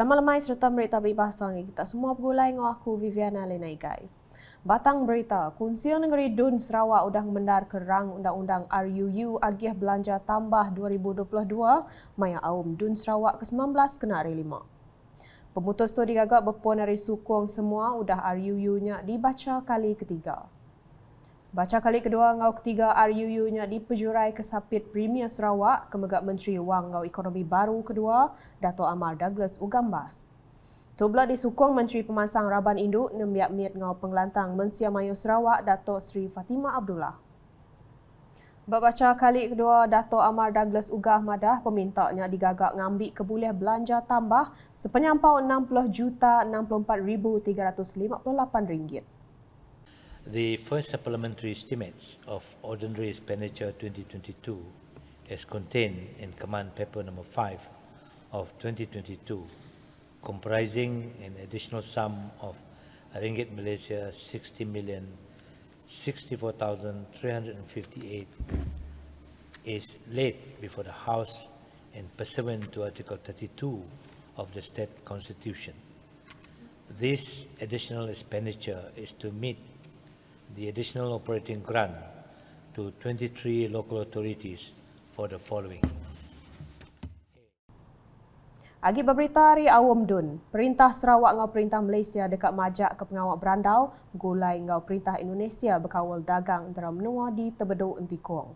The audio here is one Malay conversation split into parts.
Selamat lemai serta berita berbahasa kita semua pegulai dengan aku Viviana Lenaigai. Batang berita, Kunsian Negeri Dun Sarawak udah mendar ke rang Undang-Undang RUU Agih Belanja Tambah 2022 Maya Aum Dun Sarawak ke-19 kena hari 5. Pemutus tu digagak berpuan dari sukong semua udah RUU-nya dibaca kali ketiga. Baca kali kedua ngau ketiga RUU-nya dipejurai ke Sapit Premier Sarawak kemegak Menteri Wang ngau Ekonomi Baru kedua, Dato' Amar Douglas Ugambas. Tubla disukong Menteri Pemansang Raban Induk nembiak miat ngau pengelantang Mensia Mayu Sarawak, Dato' Sri Fatimah Abdullah. Baca kali kedua, Dato' Amar Douglas Ugah Madah pemintanya digagak ngambil keboleh belanja tambah sepenyampau RM60,064,358. The first supplementary estimates of ordinary expenditure 2022 as contained in Command Paper number 5 of 2022, comprising an additional sum of Ringgit Malaysia 60,064,358 is laid before the House and pursuant to Article 32 of the State Constitution. This additional expenditure is to meet the additional operating grant to 23 local authorities for the following. Agi berberita hari Awam Dun, Perintah Sarawak ngau Perintah Malaysia dekat majak ke pengawak berandau, gulai ngau Perintah Indonesia berkawal dagang antara menua di Tebeduk Entikong.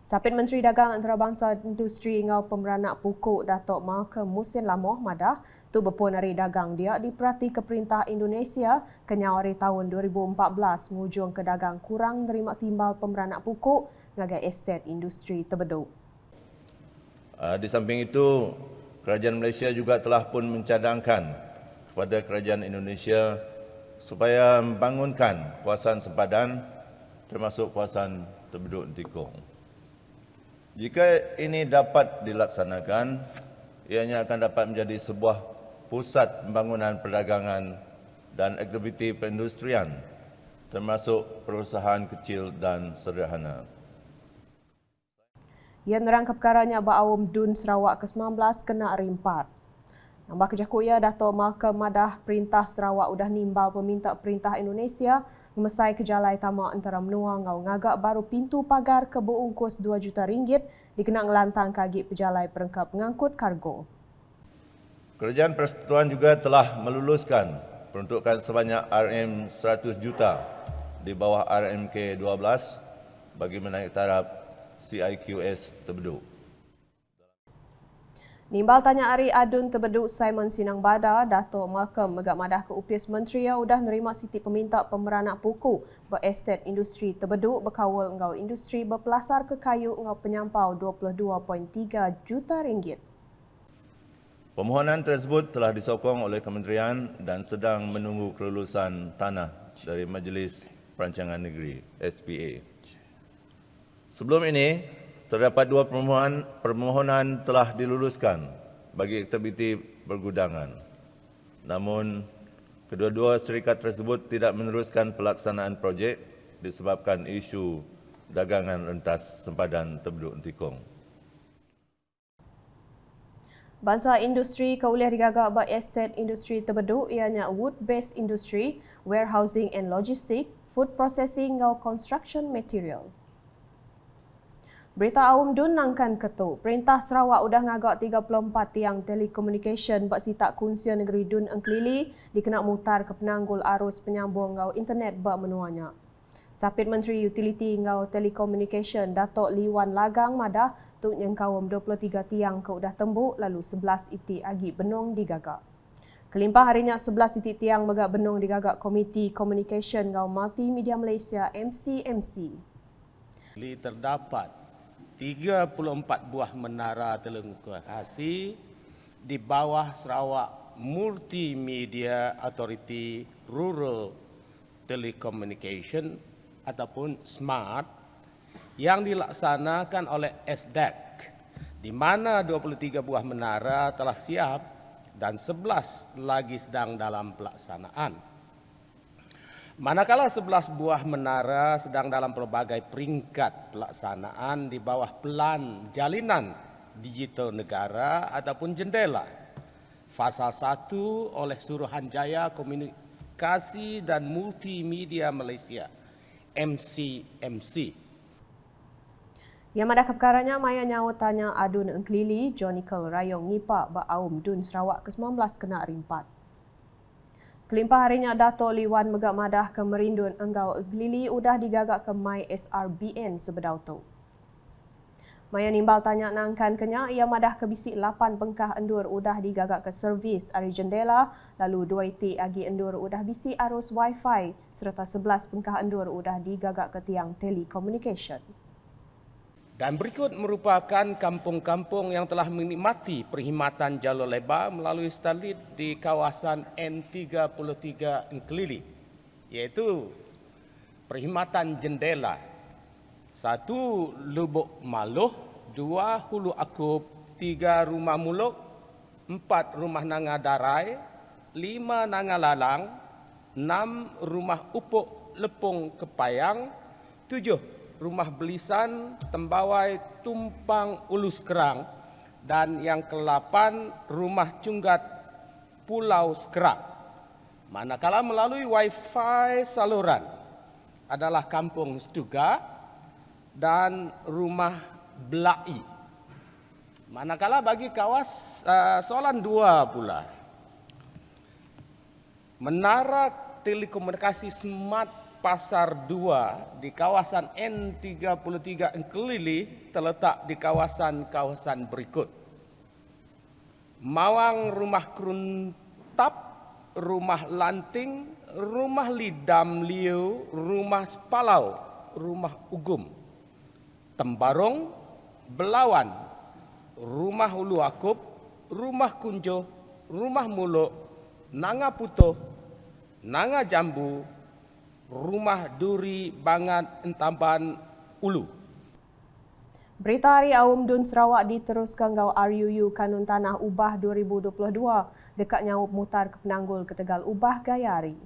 Sapit Menteri Dagang Antarabangsa Industri ngau Pemeranak Pukuk Dato' Malcolm Musin Lamoh Madah tu berpuan hari dagang dia diperhati ke Perintah Indonesia kenyawari tahun 2014 ngujung ke dagang kurang nerima timbal pemeranak pukuk ngagai estet industri Tebeduk. Di samping itu, Kerajaan Malaysia juga telah pun mencadangkan kepada Kerajaan Indonesia supaya membangunkan kawasan sempadan termasuk kawasan Tebeduk Entikong. Jika ini dapat dilaksanakan, ianya akan dapat menjadi sebuah pusat pembangunan perdagangan dan aktiviti perindustrian, termasuk perusahaan kecil dan sederhana. Ia nerangka perkaranya Awam Dun Sarawak ke-19 kena hari 4. Nambah kejakut ia Dato' Malcolm Madah Perintah Sarawak udah nimbal peminta Perintah Indonesia memesai kejalai tamak antara menua ngau ngagak baru pintu pagar ke berungkus RM2 juta dikenal ngelantang kagi pejalai perangkap pengangkut kargo. Kerajaan Persekutuan juga telah meluluskan peruntukan sebanyak RM100 juta di bawah RMK 12 bagi menaik taraf CIQS Tebeduk. Nimbal tanya Ari Adun Tebeduk Simon Sinang Bada, Dato' Malcolm megak madah ke UPS Menteri yang udah nerima siti peminta pemeranak puku berestet industri Tebeduk berkawal ngau industri berpelasar ke kayu ngau penyampau RM22.3 juta. Permohonan tersebut telah disokong oleh Kementerian dan sedang menunggu kelulusan tanah dari Majlis Perancangan Negeri SPA. Sebelum ini, terdapat dua permohonan telah diluluskan bagi aktiviti pergudangan. Namun, kedua-dua syarikat tersebut tidak meneruskan pelaksanaan projek disebabkan isu dagangan rentas sempadan Tebeduk Entikong. Bangsa industri keulih digagak bak estet industri Tebeduk ianya wood-based industry, warehousing and logistic, food processing ngau construction material. Berita Awam Dun nangkan ketuk. Perintah Sarawak udah ngagak 34 tiang telekomunikasi bak sitak Kunsian Negeri Dun Engkelili dikenak mutar ke penanggul arus penyambung ngau internet bak menuanya. Sapit Menteri Utiliti ngau Telekomunikasi Dato' Liwan Lagang Madah tu nyengkawam 23 tiang ke udah tembuk lalu 11 itik agi benung digagak. Kelimpah harinya 11 itik tiang megak benung digagak Komiti Komunikasi ngau Multimedia Malaysia MCMC. Terdapat 34 buah menara telekomunikasi di bawah Sarawak Multimedia Authority Rural Telecommunication ataupun SMART yang dilaksanakan oleh SDEC, di mana 23 buah menara telah siap dan 11 lagi sedang dalam pelaksanaan. Manakala 11 buah menara sedang dalam pelbagai peringkat pelaksanaan di bawah Pelan Jalinan Digital Negara ataupun Jendela Fasa 1 oleh Suruhanjaya Komunikasi dan Multimedia Malaysia, MCMC. Yang madah perkaranya maya nyawa tanya adun engkelili Jonikel Rayong Ngipa Ba'aum Dun Sarawak ke-19 kena rimpat. Kelimpah harinya Dato' Liwan megak madah ke merindun enggau engkelili udah digagak ke My SRBN sebedau tu. Maya nimbal tanya nangkan kenya ia madah ke bisik 8 pengkah endur udah digagak ke servis ari jendela lalu 2 itik agi endur udah bisik arus wifi serta 11 pengkah endur udah digagak ke tiang telecommunication. Dan berikut merupakan kampung-kampung yang telah menikmati perkhidmatan jalur lebar melalui Starlit di kawasan N33 Engkelili, iaitu perkhidmatan jendela 1 Lubuk Maluh, 2 Hulu Akub, 3 Rumah Muluk, 4 Rumah Nanga Darai, 5 Nanga Lalang, 6 Rumah Upuk Lepung Kepayang, 7 Rumah Belisan Tembawai Tumpang Ulus Kerang, dan yang ke-8 Rumah Cunggat Pulau Sekerang. Manakala melalui wifi saluran adalah Kampung Stuga dan Rumah Belai. Manakala bagi soalan 2 pula, menara telekomunikasi smart Pasar 2 di kawasan N33 Engkelili terletak di kawasan-kawasan berikut. Mawang Rumah Keruntap, Rumah Lanting, Rumah Lidam Liu, Rumah Sepalau, Rumah Ugum, Tembarong, Belawan, Rumah Hulu Akub, Rumah Kunjo, Rumah Muluk, Nanga Putuh, Nanga Jambu, Rumah Duri Bangat Entamban Ulu. Berita hari Aum Dun Sarawak diteruskan gau RUU Kanun Tanah Ubah 2022 dekat nyawup mutar ke Penanggul ke Tegal Ubah Gayari.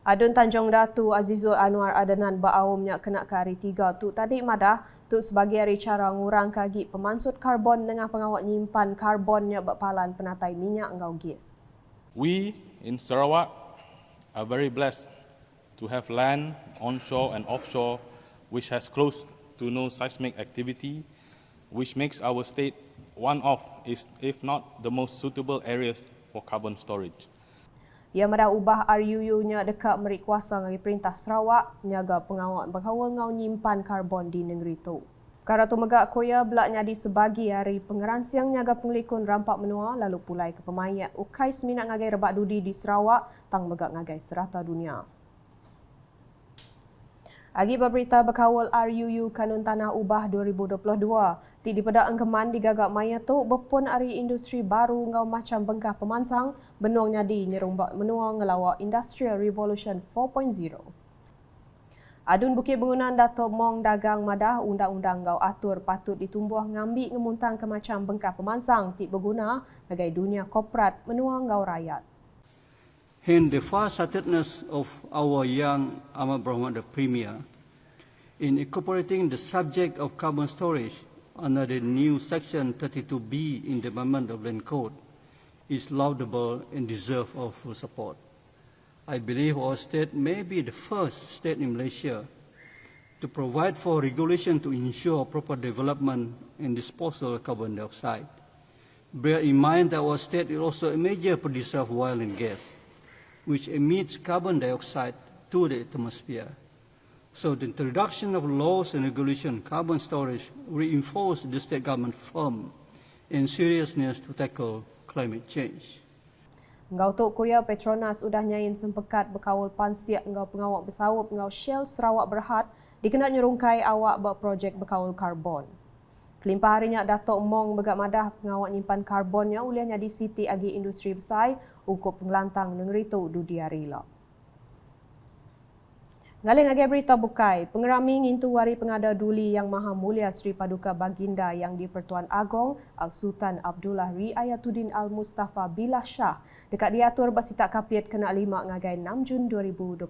Adun Tanjung Datu Azizul Anwar Adenan Ba'aumnya kena ke hari 3 tu tadi madah tu sebagai hari cara ngurang kagi pemansut karbon dengan pengawak nyimpan karbonnya berpalan penatai minyak ngau gas. We in Sarawak are very blessed to have land onshore and offshore which has close to no seismic activity, which makes our state one of, if not the most suitable areas for carbon storage. Ia madah ubah RUU-nya dekat merik kuasa ngagi Perintah Sarawak nyaga pengawak berkawal ngau nyimpan karbon di negeri tu. Perkara tu megak koya belak nyadi sebagi hari pengeransiang nyaga pengelikun rampak menua lalu pulai ke pemayat ukai seminat ngagai rebak dudi di Sarawak tang megak ngagai serata dunia. Agi berberita berkawal RUU Kanun Tanah Ubah 2022, ti dipedak engkeman digagak maya tu berpun ari industri baru ngau macam bengkah pemansang benuang nyadi nyerumbak menua ngelawak Industrial Revolution 4.0. Adun Bukit Bangunan Dato' Mong Dagang Madah undang-undang ngau atur patut ditumbuh ngambil ngemuntang ke macam bengkah pemansang ti berguna bagai dunia korporat menua ngau rakyat. In the far-sightedness of our young Amat Berhormat the Premier, in incorporating the subject of carbon storage under the new Section 32B in the Amendment of Land Code is laudable and deserve of full support. I believe our state may be the first state in Malaysia to provide for regulation to ensure proper development and disposal of carbon dioxide. Bear in mind that our state is also a major producer of oil and gas, which emits carbon dioxide to the atmosphere. So the introduction of laws and regulation carbon storage reinforce the state government firm in seriousness to tackle climate change. Ngau tok kuya Petronas udah nyain sempekat berkawal pansiak ngau pengawak bersawup ngau Shell Sarawak Berhad dikena nyerungkai awak berprojek berkawal karbon. Kelimpah harinya Dato' Mong begak madah pengawak nyimpan karbonnya uliahnya di Siti agi industri besar ukup pengelantang negeri tu dudi arila. Ngaling agi berita bukai, pengerami ngintu wari pengada duli yang Maha Mulia Sri Paduka Baginda yang di-Pertuan Agong Al-Sultan Abdullah Riayatuddin Al-Mustafa Billah Shah dekat diatur bersitak kapiat kena 5 ngagai 6 Jun 2022.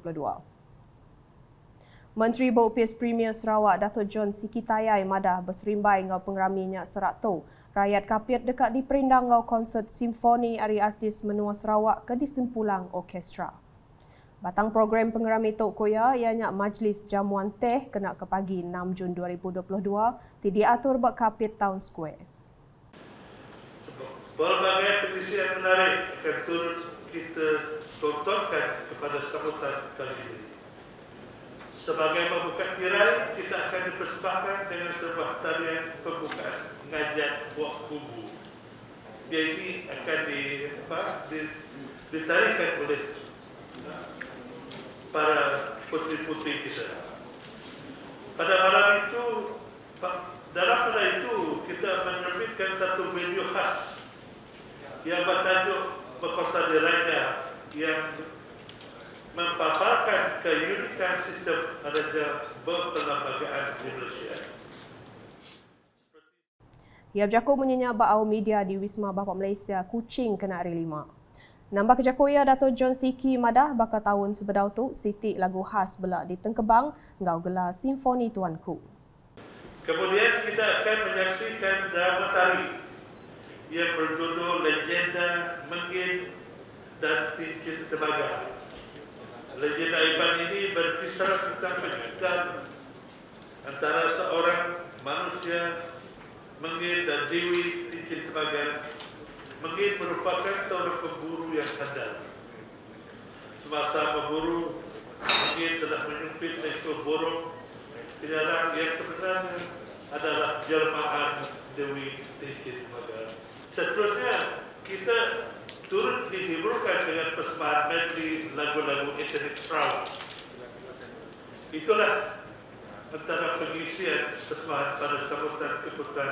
Menteri Berupis Premier Sarawak Dato' John Sikitayai madah berserimbai ngau pengeraminya serak tu Rakyat kapit dekat di perindang ngau konsert simfoni Ari Artis Menua Sarawak ke disimpulang orkestra. Batang program pengerami Tok Koya ianya majlis jamuan teh kena ke pagi 6 Jun 2022 ti diatur bak kapit Town Square. Berbagai pengisian menarik akan turut kita tontonkan kepada sambutan kali ini. Sebagai pembuka tirai, kita akan dipersembahkan dengan sebuah tarian pembukaan ngajak buah kubu. Dia ini akan ditarikan oleh para putri-putri kita. Pada malam itu, dalam pada itu kita menerbitkan satu video khas yang bertajuk Mahkota Diraja yang mempaparkan keunikan sistem raja berperlembagaan di Malaysia. Ia berjaku menyenyak bau media di Wisma Bapa Malaysia Kuching kena hari 5. Nambah kejaku ia Dato' John Siki madah bakal tahun sebedau tu Siti lagu khas belak di Tengkebang ngau gelar Simfoni Tuanku. Kemudian kita akan menyaksikan drama tari yang berjudul Legenda Menggin dan Cincin Tembaga. Legenda Iban ini berkisar tentang percintaan antara seorang manusia Menggin dan Dewi Cincin Tembaga. Menggin merupakan seorang pemburu yang handal. Semasa memburu, Menggin telah menyumpit seekor burung penyalang yang sebenarnya adalah jelmaan Dewi Cincin Tembaga. Seterusnya, kita turut dihiburkan dengan persembahan medley lagu-lagu etnik Sarawak. Itulah antara pengisian persembahan pada sambutan keputusan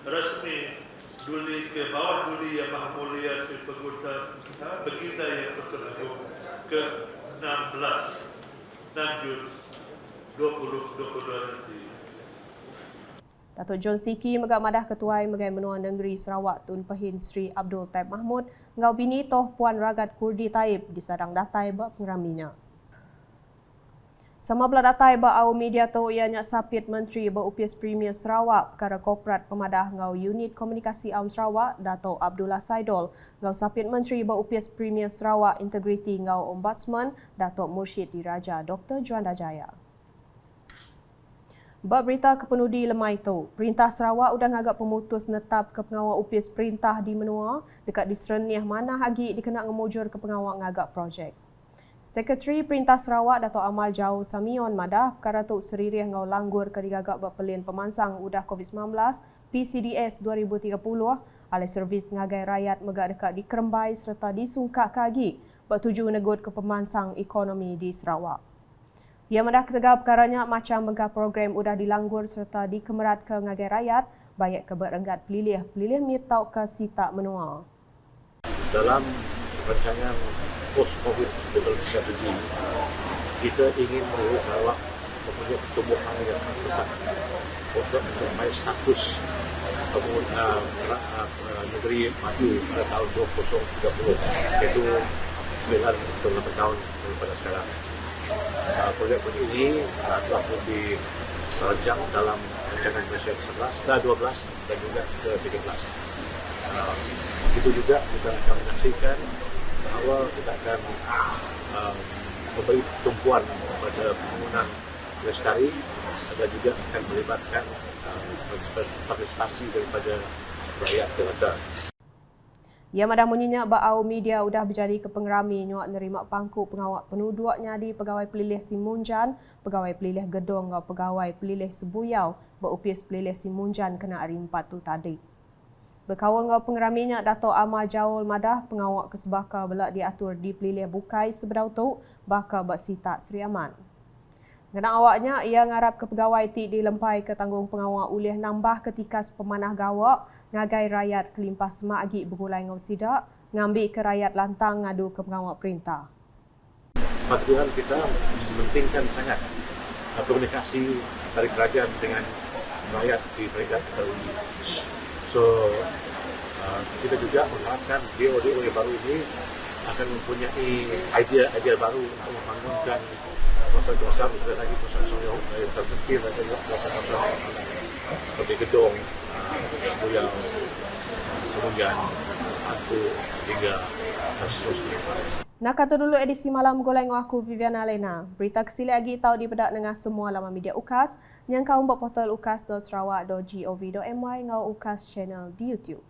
resmi Duli ke bawah Duli Yang Maha Mulia Sri Paguta Baginda Yang Pertuan Agong ke-16 6 Jun 2022 nanti. Dato' John Siki megak madah Ketuai Megai Menua Negeri Sarawak Tun Pehin Sri Abdul Taib Mahmud ngau bini toh Puan Ragat Kurdi Taib di sadang datai bak pengeraminya. Sama belah datai bak au media tu ianya sapit Menteri Berupias Premier Sarawak perkara korporat pemadah ngau Unit Komunikasi Awam Sarawak Dato' Abdullah Saidol ngau sapit Menteri Berupias Premier Sarawak Integriti ngau Ombudsman Dato' Mursyid Diraja Dr. Juanda Jaya. Bab berita kepenudi lemai itu, Perintah Sarawak udah ngagak pemutus netap ke pengawal upis perintah di Menua dekat di Sereniah mana hagi dikena ngemujur ke pengawal ngagak projek. Sekretari Perintah Sarawak Dato' Amal Jau Samion madah perkara tu seririh ngau langgur ke digagak berpelin pemansang udah COVID-19 PCDS 2030 alih servis ngagai rakyat megak dekat di Kerembai serta disungkak kagi bertuju negut ke pemansang ekonomi di Sarawak. Ia madah ketegak perkaranya macam megah program udah dilanggur serta dikemerat ke ngagai rakyat banyak ke berenggat pelilih mitau ke sita Menua. Dalam rancangan post-COVID development strategy, kita ingin melihat Sarawak mempunyai pertumbuhan yang sangat besar untuk mencapai status negeri maju pada tahun 2030, iaitu 9-8 tahun daripada sekarang. Proyek-proyek ini telah pun dirancang dalam rancangan Malaysia ke-12 dan juga ke-13. Itu juga kita akan menyaksikan bahawa kita akan memberi tumpuan pada pembangunan lestari dan juga akan melibatkan partisipasi daripada rakyat jelata. Ia madah menyenyak bau media udah berjadi ke pengerami nyuak nerima pangku pengawak penuduaknya di Pegawai Pelilih Simunjan, Pegawai Pelilih Gedong dan Pegawai Pelilih Sebuyau berupis Pelilih Simunjan kena hari 4 tu tadi. Berkawal ngau pengeraminya Dato' Amal Jaul madah pengawak kesebaka belak diatur di Pelilih Bukai sebedau tu bakal bersita Sri Aman. Ngena awaknya, ia ngarap ke pegawai ti dilempai ke tanggung pengawal ulih nambah ketika pemanah gawak ngagai rakyat kelimpah semak agi bergulai ngau sidak, ngambil ke rakyat lantang ngadu ke pengawal perintah. Patuhan kita mementingkan sangat komunikasi dari kerajaan dengan rakyat di peringkat tertinggi. So, kita juga mengharapkan DO yang baru ini akan mempunyai idea baru untuk membangunkan kawasan-kawasan lagi kawasan yang terpencil dan juga kawasan-kawasan seperti Gedong, Sebuyau, semoga aku hingga seterusnya. Nak kata dulu edisi malam golai dengan aku Viviana Lena. Berita kesili lagi tahu dibedak dengan semua laman media UKAS yang kau buat portal ukas.sarawak.gov.my ngau UKAS channel di YouTube.